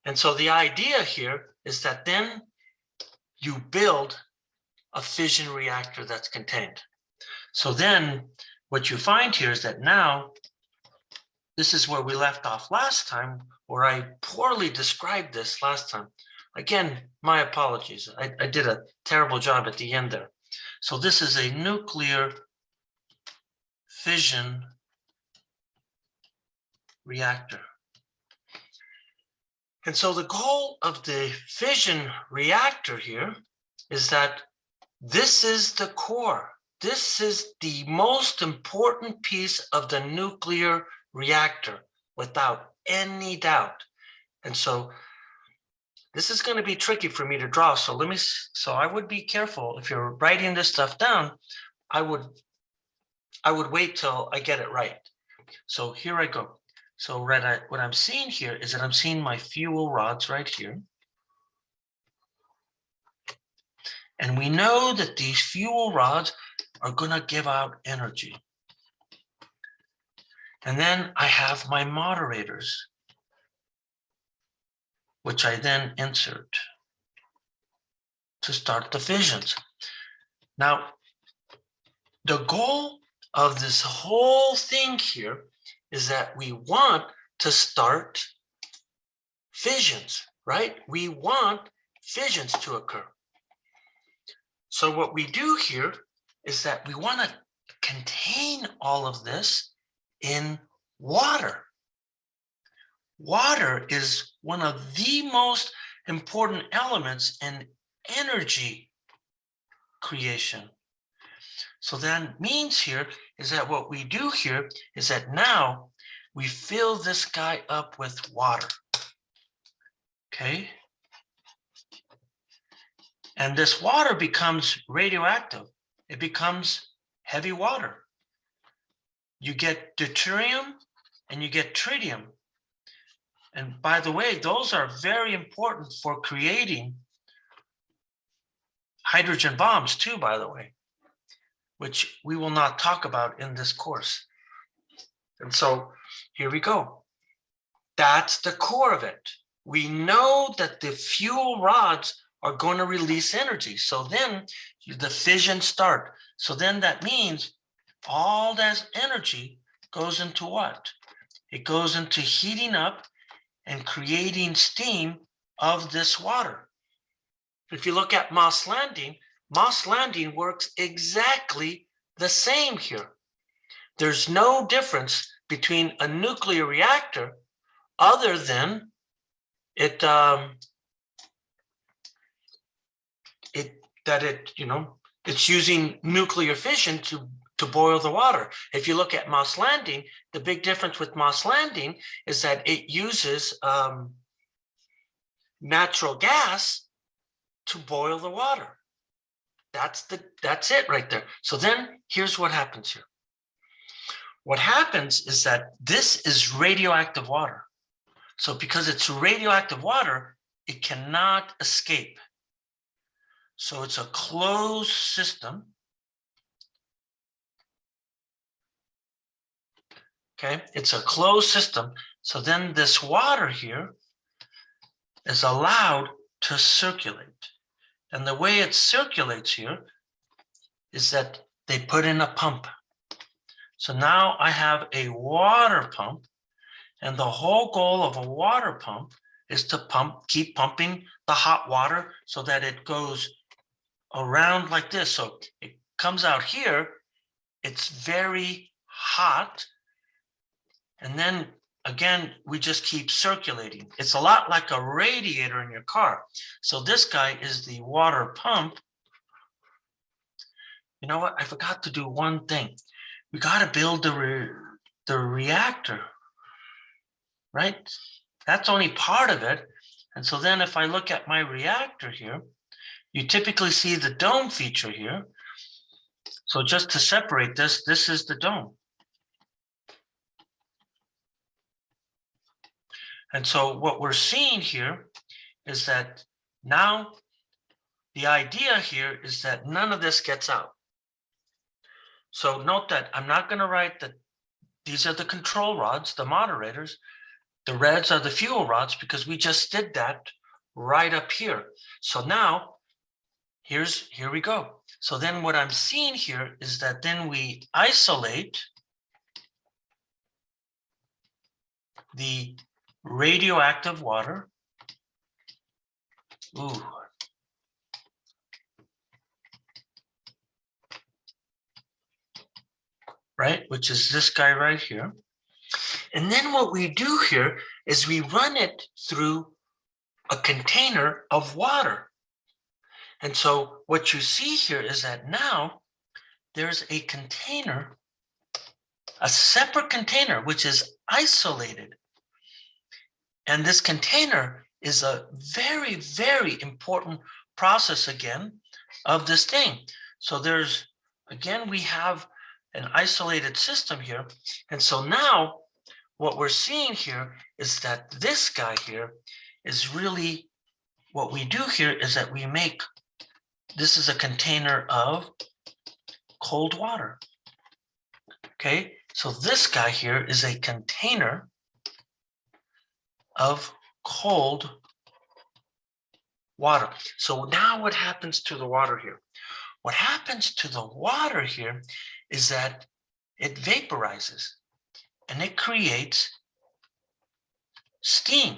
And so the idea here is that then you build a fission reactor that's contained. So then what you find here is that now, this is where we left off last time, where I poorly described this last time. Again, my apologies. I did a terrible job at the end there. So this is a nuclear fission reactor. And so the goal of the fission reactor here is that this is the core. This is the most important piece of the nuclear reactor, without any doubt. And so this is going to be tricky for me to draw. So I would be careful if you're writing this stuff down. I would wait till I get it right. So here I go. So what I'm seeing here is that I'm seeing my fuel rods right here. And we know that these fuel rods are going to give out energy. And then I have my moderators, which I then insert to start the fissions. Now, the goal of this whole thing here is that we want to start fissions, right? We want fissions to occur. So what we do here is that we want to contain all of this in water. Water is one of the most important elements in energy creation. So that means here is that what we do here is that now we fill this guy up with water. Okay. And this water becomes radioactive. It becomes heavy water. You get deuterium and you get tritium. And by the way, those are very important for creating hydrogen bombs too, by the way, which we will not talk about in this course. And so here we go. That's the core of it. We know that the fuel rods are going to release energy. So then the fission start. So then that means all that energy goes into what? It goes into heating up and creating steam of this water. If you look at Moss Landing works exactly the same here. There's no difference between a nuclear reactor other than it's using nuclear fission to boil the water. If you look at Moss Landing, the big difference with Moss Landing is that it uses natural gas to boil the water. That's it right there. So then here's what happens here. What happens is that this is radioactive water. So because it's radioactive water, it cannot escape. So it's a closed system. Okay, it's a closed system. So then this water here is allowed to circulate. And the way it circulates here is that they put in a pump. So now I have a water pump, and the whole goal of a water pump is to keep pumping the hot water so that it goes around like this. So it comes out here, it's very hot. And then again, we just keep circulating. It's a lot like a radiator in your car. So this guy is the water pump. You know what? I forgot to do one thing. We got to build the reactor, right? That's only part of it. And so then if I look at my reactor here, you typically see the dome feature here. So just to separate this, this is the dome. And so what we're seeing here is that now the idea here is that none of this gets out. So note that I'm not going to write that these are the control rods, the moderators. The reds are the fuel rods because we just did that right up here. So now here we go. So then what I'm seeing here is that then we isolate the radioactive water. Ooh. Right, which is this guy right here. And then what we do here is we run it through a container of water. And so what you see here is that now there's a container, a separate container, which is isolated. And this container is a very, very important process again of this thing. So there's, again, we have an isolated system here. And so now what we're seeing here is that this guy here is really, what we do here is that we make, this is a container of cold water. Okay, so this guy here is a container of cold water. So now what happens to the water here? What happens to the water here is that it vaporizes and it creates steam.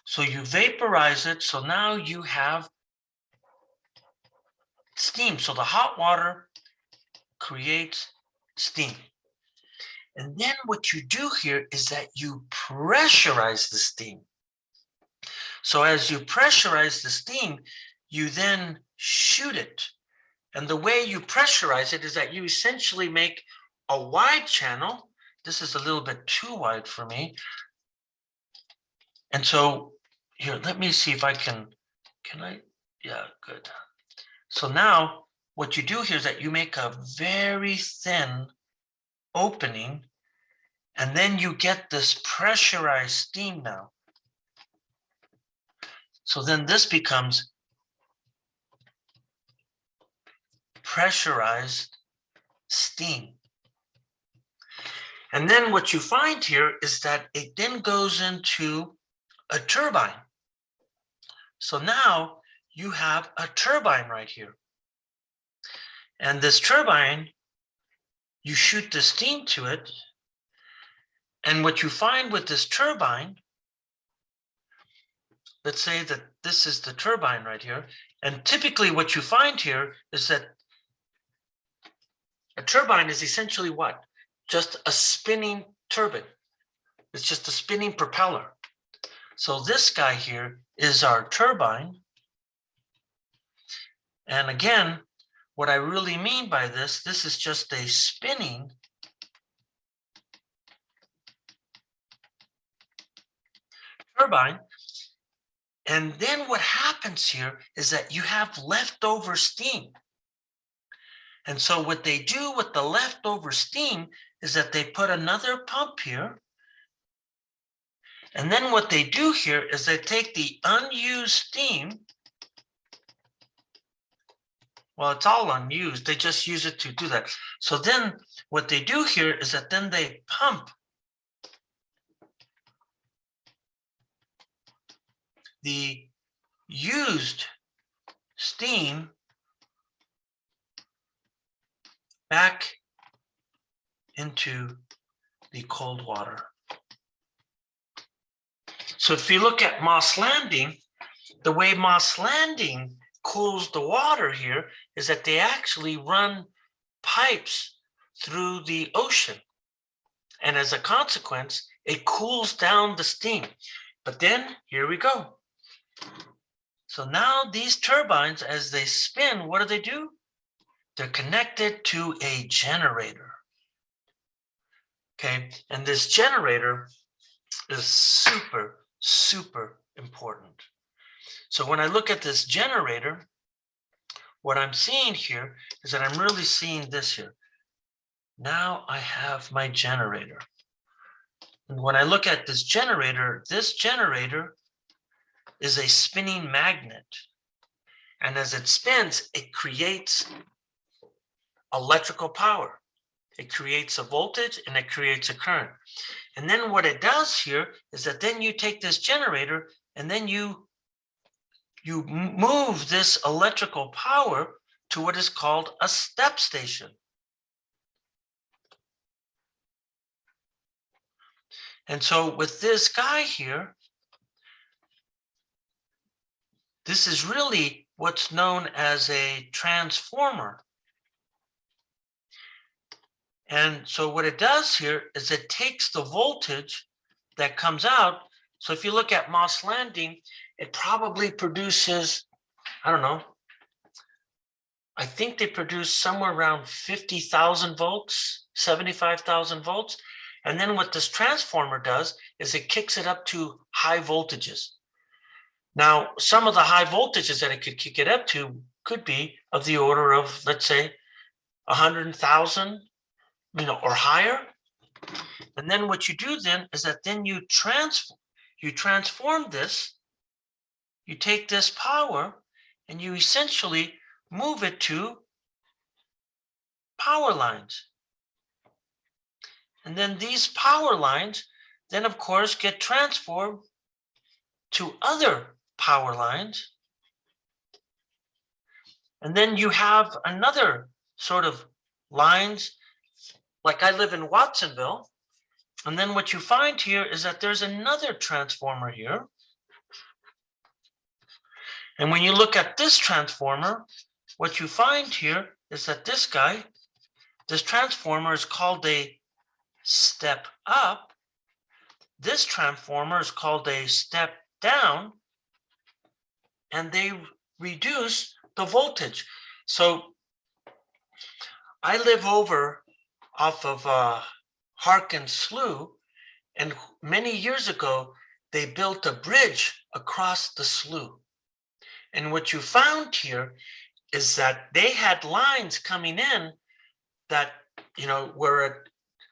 So you vaporize it, so now you have steam. So the hot water creates steam. And then what you do here is that you pressurize the steam. So as you pressurize the steam, you then shoot it. And the way you pressurize it is that you essentially make a wide channel. This is a little bit too wide for me. And so here, let me see if I can I? Yeah, good. So now what you do here is that you make a very thin opening, and then you get this pressurized steam now. So then this becomes pressurized steam. And then what you find here is that it then goes into a turbine. So now you have a turbine right here. And this turbine, you shoot the steam to it. And what you find with this turbine, let's say that this is the turbine right here. And typically what you find here is that a turbine is essentially what? Just a spinning turbine. It's just a spinning propeller. So this guy here is our turbine. And again, what I really mean by this is just a spinning turbine. And then what happens here is that you have leftover steam. And so what they do with the leftover steam is that they put another pump here. And then what they do here is they take the unused steam. Well, it's all unused. They just use it to do that. So then what they do here is that then they pump the used steam back into the cold water. So if you look at Moss Landing, the way Moss Landing cools the water here is that they actually run pipes through the ocean. And as a consequence, it cools down the steam. But then here we go. So now these turbines, as they spin, what do? They're connected to a generator. Okay, and this generator is super, super important. So when I look at this generator, what I'm seeing here is that I'm really seeing this here. Now I have my generator. And when I look at this generator is a spinning magnet. And as it spins, it creates electrical power. It creates a voltage and it creates a current. And then what it does here is that then you take this generator and then you move this electrical power to what is called a step station. And so with this guy here, this is really what's known as a transformer. And so what it does here is it takes the voltage that comes out. So if you look at Moss Landing, it probably produces, I don't know, I think they produce somewhere around 50,000 volts, 75,000 volts. And then what this transformer does is it kicks it up to high voltages. Now, some of the high voltages that it could kick it up to could be of the order of, let's say, 100,000, or higher. And then what you do then is that then you transform this, you take this power and you essentially move it to power lines. And then these power lines then of course get transformed to other power lines. And then you have another sort of lines, like I live in Watsonville. And then what you find here is that there's another transformer here. And when you look at this transformer, what you find here is that this transformer is called a step up. This transformer is called a step down, and they reduce the voltage. So I live over off of Harkin Slough, and many years ago, they built a bridge across the slough. And what you found here is that they had lines coming in that, were at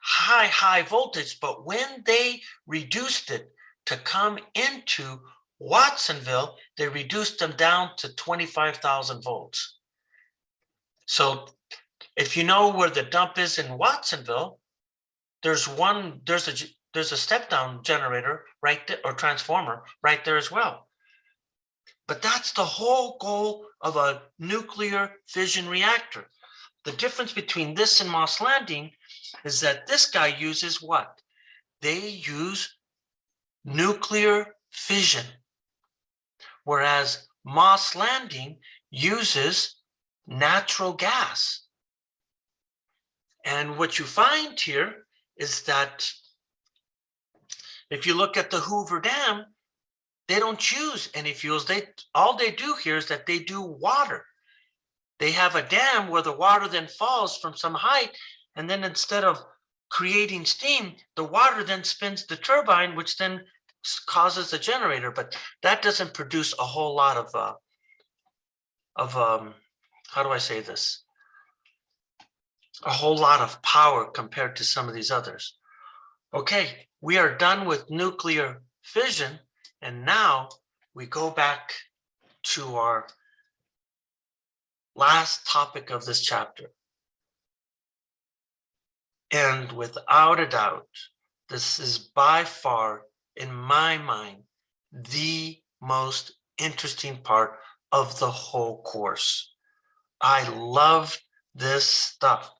high voltage, but when they reduced it to come into Watsonville, they reduced them down to 25,000 volts. So if you know where the dump is in Watsonville, there's a step down generator right there, or transformer right there as well. But that's the whole goal of a nuclear fission reactor. The difference between this and Moss Landing is that this guy uses what? They use nuclear fission, whereas Moss Landing uses natural gas. And what you find here is that if you look at the Hoover Dam, they don't use any fuels. All they do here is that they do water. They have a dam where the water then falls from some height, and then instead of creating steam, the water then spins the turbine, which then causes the generator. But that doesn't produce a whole lot of how do I say this? A whole lot of power compared to some of these others. Okay, we are done with nuclear fission, and now we go back to our last topic of this chapter. And without a doubt, this is by far, in my mind, the most interesting part of the whole course. I love this stuff.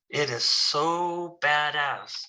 It is so badass.